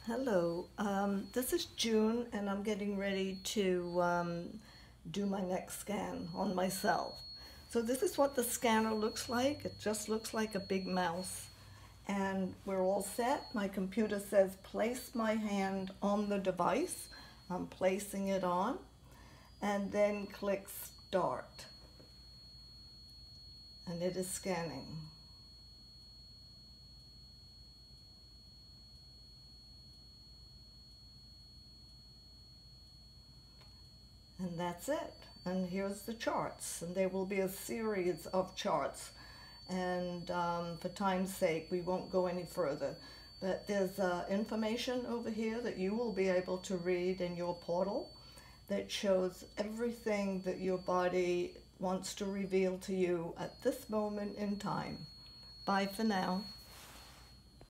Hello, this is June and I'm getting ready to do my next scan on myself. So this is what the scanner looks like. It just looks like a big mouse. And we're all set. My computer says place my hand on the device. I'm placing it on and then click start. And it is scanning. And that's it. And here's the charts. And there will be a series of charts. And for time's sake, we won't go any further. But there's information over here that you will be able to read in your portal that shows everything that your body wants to reveal to you at this moment in time. Bye for now.